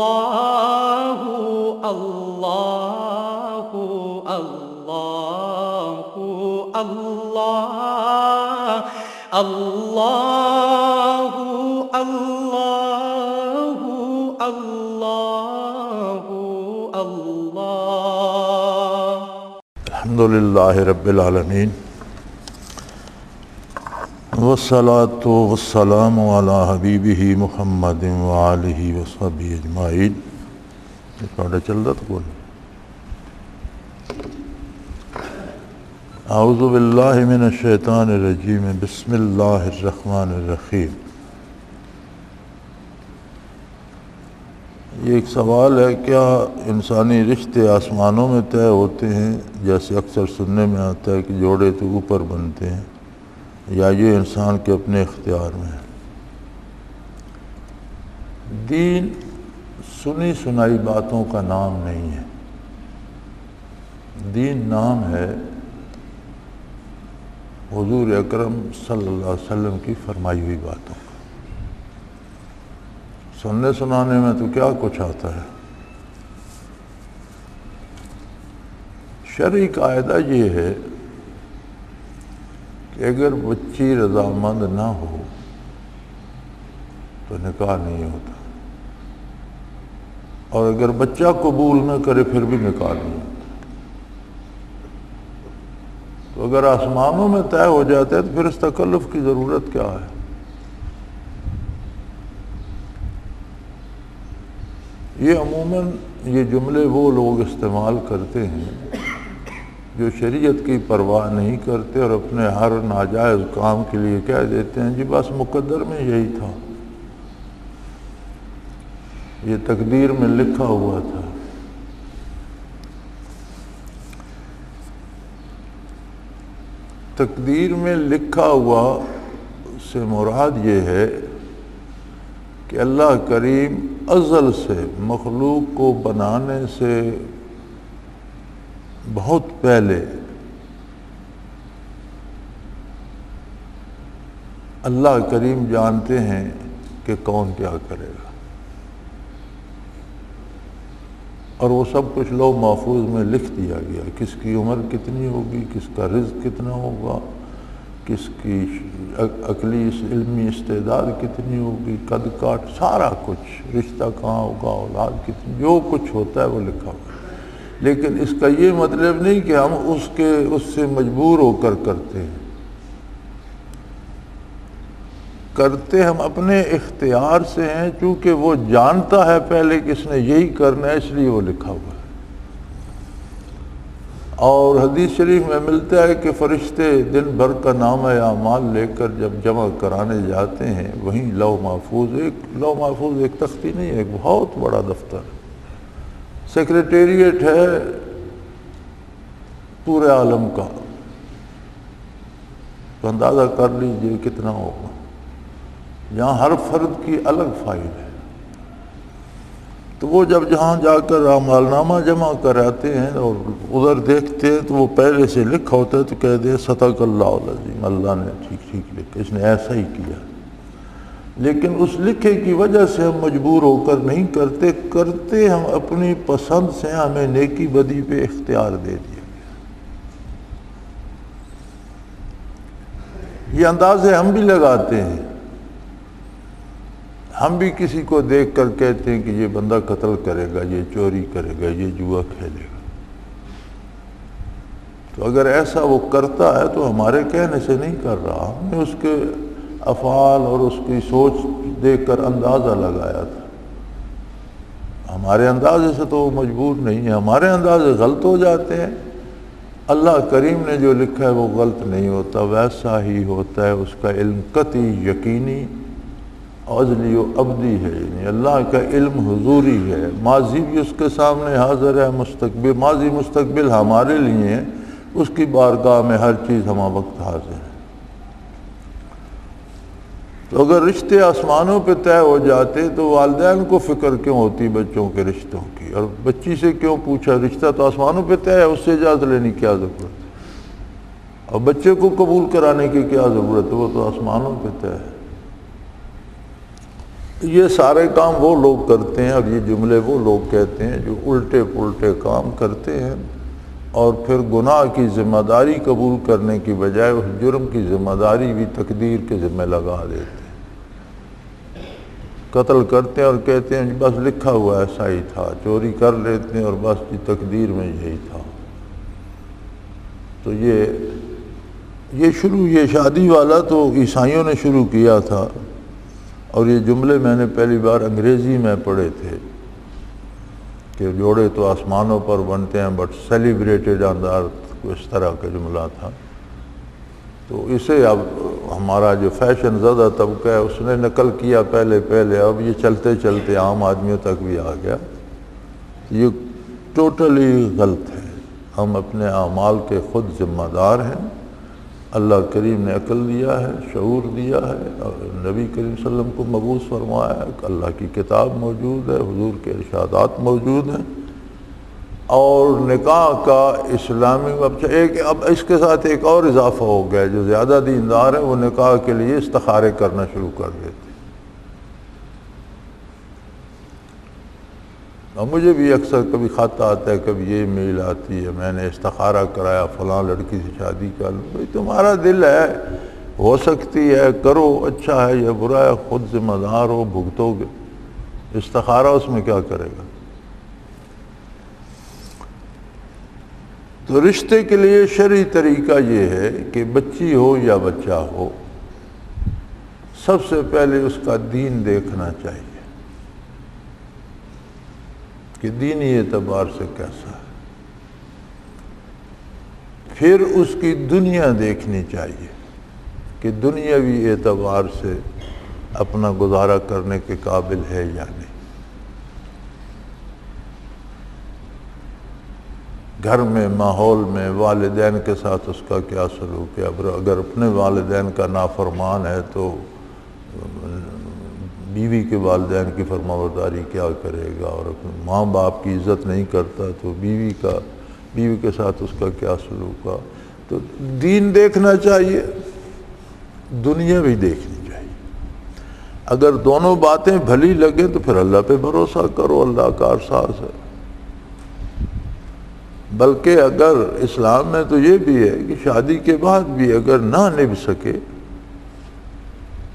اللہ اللہ اللہ اللہ اللہ اللہ اللہ اللہ۔ الحمدللہ رب العالمین والصلاة والسلام علی حبیبہ محمد وآلہ وصحبہ اجمعین۔ ریکارڈ چل رہا تھا کون؟ اعوذ باللہ من الشیطان الرجیم، بسم اللہ الرحمن الرحیم۔ یہ ایک سوال ہے، کیا انسانی رشتے آسمانوں میں طے ہوتے ہیں جیسے اکثر سننے میں آتا ہے کہ جوڑے تو اوپر بنتے ہیں، یا یہ انسان کے اپنے اختیار میں ہے؟ دین سنی سنائی باتوں کا نام نہیں ہے، دین نام ہے حضور اکرم صلی اللہ علیہ وسلم کی فرمائی ہوئی باتوں کا۔ سننے سنانے میں تو کیا کچھ آتا ہے۔ شرعی قاعدہ یہ ہے کہ اگر بچی رضامند نہ ہو تو نکاح نہیں ہوتا، اور اگر بچہ قبول نہ کرے پھر بھی نکاح نہیں ہوتا۔ تو اگر آسمانوں میں طے ہو جاتا ہے تو پھر اس تکلف کی ضرورت کیا ہے؟ یہ عموماً یہ جملے وہ لوگ استعمال کرتے ہیں جو شریعت کی پرواہ نہیں کرتے اور اپنے ہر ناجائز کام کے لیے کہہ دیتے ہیں جی بس مقدر میں یہی تھا، یہ تقدیر میں لکھا ہوا تھا۔ تقدیر میں لکھا ہوا سے مراد یہ ہے کہ اللہ کریم ازل سے مخلوق کو بنانے سے بہت پہلے اللہ کریم جانتے ہیں کہ کون کیا کرے گا، اور وہ سب کچھ لوح محفوظ میں لکھ دیا گیا، کس کی عمر کتنی ہوگی، کس کا رزق کتنا ہوگا، کس کی عقلی علمی استعداد کتنی ہوگی، قد کاٹ، سارا کچھ، رشتہ کہاں ہوگا، اولاد کتنی، جو کچھ ہوتا ہے وہ لکھا ہوا۔ لیکن اس کا یہ مطلب نہیں کہ ہم اس سے مجبور ہو کر کرتے ہیں، کرتے ہم اپنے اختیار سے ہیں، چونکہ وہ جانتا ہے پہلے کہ اس نے یہی کرنا ہے، اس لیے وہ لکھا ہوا ہے۔ اور حدیث شریف میں ملتا ہے کہ فرشتے دن بھر کا نامہ اعمال لے کر جب جمع کرانے جاتے ہیں، وہیں لوح محفوظ ایک تختی نہیں ہے، ایک بہت بڑا دفتر، سیکریٹریٹ ہے پورے عالم کا، تو اندازہ کر لیجئے کتنا ہوگا۔ جہاں ہر فرد کی الگ فائل ہے، تو وہ جب جہاں جا کر اعمال نامہ جمع کراتے ہیں اور ادھر دیکھتے ہیں تو وہ پہلے سے لکھا ہوتا ہے، تو کہہ دے صدق اللہ العظیم، اللہ نے ٹھیک لکھا، اس نے ایسا ہی کیا۔ لیکن اس لکھے کی وجہ سے ہم مجبور ہو کر نہیں کرتے ہم اپنی پسند سے، ہمیں نیکی بدی پہ اختیار دے دیا گیا۔ یہ اندازے ہم بھی لگاتے ہیں، ہم بھی کسی کو دیکھ کر کہتے ہیں کہ یہ بندہ قتل کرے گا، یہ چوری کرے گا، یہ جوا کھیلے گا۔ تو اگر ایسا وہ کرتا ہے تو ہمارے کہنے سے نہیں کر رہا، ہم نے اس کے افعال اور اس کی سوچ دیکھ کر اندازہ لگایا تھا۔ ہمارے اندازے سے تو وہ مجبور نہیں ہے، ہمارے اندازے غلط ہو جاتے ہیں۔ اللہ کریم نے جو لکھا ہے وہ غلط نہیں ہوتا، ویسا ہی ہوتا ہے، اس کا علم قطعی یقینی ازلی و ابدی ہے، یعنی اللہ کا علم حضوری ہے، ماضی بھی اس کے سامنے حاضر ہے، مستقبل، ماضی مستقبل ہمارے لیے ہیں، اس کی بارگاہ میں ہر چیز ہمہ وقت حاضر ہے۔ تو اگر رشتے آسمانوں پہ طے ہو جاتے تو والدین کو فکر کیوں ہوتی بچوں کے رشتوں کی، اور بچی سے کیوں پوچھا، رشتہ تو آسمانوں پہ طے ہے، اس سے اجازت لینے کی کیا ضرورت ہے، اور بچے کو قبول کرانے کی کیا ضرورت ہے، وہ تو آسمانوں پہ طے ہے۔ یہ سارے کام وہ لوگ کرتے ہیں اور یہ جملے وہ لوگ کہتے ہیں جو الٹے پلٹے کام کرتے ہیں اور پھر گناہ کی ذمہ داری قبول کرنے کی بجائے اس جرم کی ذمہ داری بھی تقدیر کے ذمہ لگا دیتے ہیں۔ قتل کرتے ہیں اور کہتے ہیں بس لکھا ہوا ایسا ہی تھا، چوری کر لیتے ہیں اور بس تقدیر میں یہی تھا۔ تو یہ شادی والا تو عیسائیوں نے شروع کیا تھا، اور یہ جملے میں نے پہلی بار انگریزی میں پڑھے تھے کہ جوڑے تو آسمانوں پر بنتے ہیں بٹ سیلیبریٹڈ آن دا ارتھ، اس طرح کا جملہ تھا۔ تو اسے اب ہمارا جو فیشن زدہ طبقہ ہے اس نے نقل کیا پہلے، اب یہ چلتے چلتے عام آدمیوں تک بھی آ گیا۔ یہ ٹوٹلی غلط ہے۔ ہم اپنے اعمال کے خود ذمہ دار ہیں۔ اللہ کریم نے عقل دیا ہے، شعور دیا ہے، اور نبی کریم صلی اللہ علیہ وسلم کو مبعوث فرمایا ہے، اللہ کی کتاب موجود ہے، حضور کے ارشادات موجود ہیں، اور نکاح کا اسلامی اب اس کے ساتھ ایک اور اضافہ ہو گیا، جو زیادہ دیندار ہے وہ نکاح کے لیے استخارے کرنا شروع کر دیتے۔ اور مجھے بھی اکثر کبھی خط آتا ہے، کبھی یہ میل آتی ہے، میں نے استخارہ کرایا فلاں لڑکی سے شادی کر لوں۔ بھائی تمہارا دل ہے، ہو سکتی ہے، کرو، اچھا ہے یا برا ہے، خود ذمہ دار ہو، بھگتو گے۔ استخارہ اس میں کیا کرے گا؟ تو رشتے کے لیے شرعی طریقہ یہ ہے کہ بچی ہو یا بچہ ہو، سب سے پہلے اس کا دین دیکھنا چاہیے کہ دینی اعتبار سے کیسا ہے، پھر اس کی دنیا دیکھنی چاہیے کہ دنیاوی اعتبار سے اپنا گزارا کرنے کے قابل ہے یا نہیں۔ گھر میں، ماحول میں، والدین کے ساتھ اس کا کیا سلوک ہے۔ اگر اپنے والدین کا نافرمان ہے تو بیوی کے والدین کی فرمانبرداری کیا کرے گا، اور اپنے ماں باپ کی عزت نہیں کرتا تو بیوی کے ساتھ اس کا کیا سلوک ہے۔ تو دین دیکھنا چاہیے، دنیا بھی دیکھنی چاہیے۔ اگر دونوں باتیں بھلی لگیں تو پھر اللہ پہ بھروسہ کرو، اللہ کارساز ہے۔ بلکہ اگر اسلام میں تو یہ بھی ہے کہ شادی کے بعد بھی اگر نہ نبھ سکے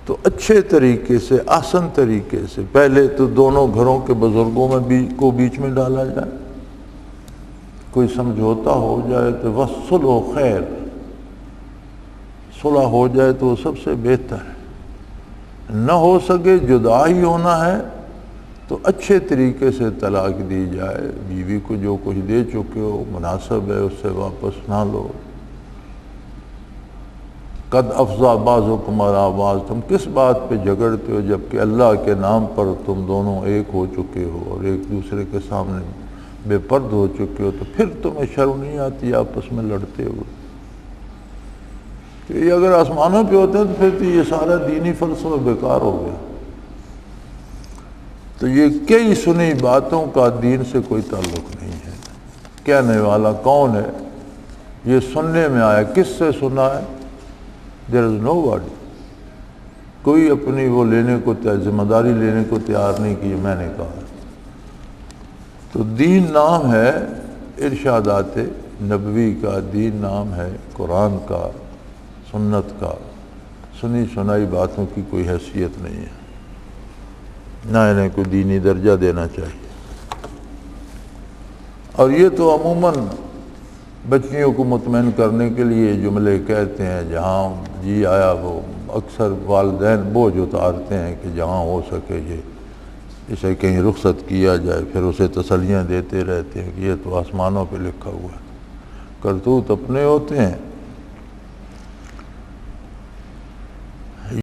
تو اچھے طریقے سے، احسن طریقے سے پہلے تو دونوں گھروں کے بزرگوں میں کو بیچ میں ڈالا جائے، کوئی سمجھوتا ہو جائے تو وَالصُّلْحُ خیر، صلح ہو جائے تو وہ سب سے بہتر ہے۔ نہ ہو سکے، جدا ہی ہونا ہے تو اچھے طریقے سے طلاق دی جائے، بیوی کو جو کچھ دے چکے ہو مناسب ہے، اس سے واپس نہ لو۔ قد افضا بعضکم علی بعض، تم کس بات پہ جھگڑتے ہو جبکہ اللہ کے نام پر تم دونوں ایک ہو چکے ہو اور ایک دوسرے کے سامنے بے پرد ہو چکے ہو، تو پھر تمہیں شرم نہیں آتی آپس میں لڑتے ہوئے؟ کہ یہ اگر آسمانوں پہ ہوتے ہیں تو پھر تو یہ سارا دینی فلسفہ بیکار ہو گیا۔ تو یہ کئی سنی باتوں کا دین سے کوئی تعلق نہیں ہے۔ کہنے والا کون ہے؟ یہ سننے میں آیا، کس سے سنا ہے؟ There is nobody، کوئی اپنی وہ لینے کو ذمہ داری لینے کو تیار نہیں کی، میں نے کہا۔ تو دین نام ہے ارشادات نبوی کا، دین نام ہے قرآن کا، سنت کا۔ سنی سنائی باتوں کی کوئی حیثیت نہیں ہے، نہ انہیں کوئی دینی درجہ دینا چاہیے۔ اور یہ تو عموماً بچیوں کو مطمئن کرنے کے لیے جملے کہتے ہیں، جہاں جی آیا وہ اکثر والدین بوجھ اتارتے ہیں کہ جہاں ہو سکے اسے کہیں رخصت کیا جائے، پھر اسے تسلیاں دیتے رہتے ہیں کہ یہ تو آسمانوں پہ لکھا ہوا ہے۔ کرتوت اپنے ہوتے ہیں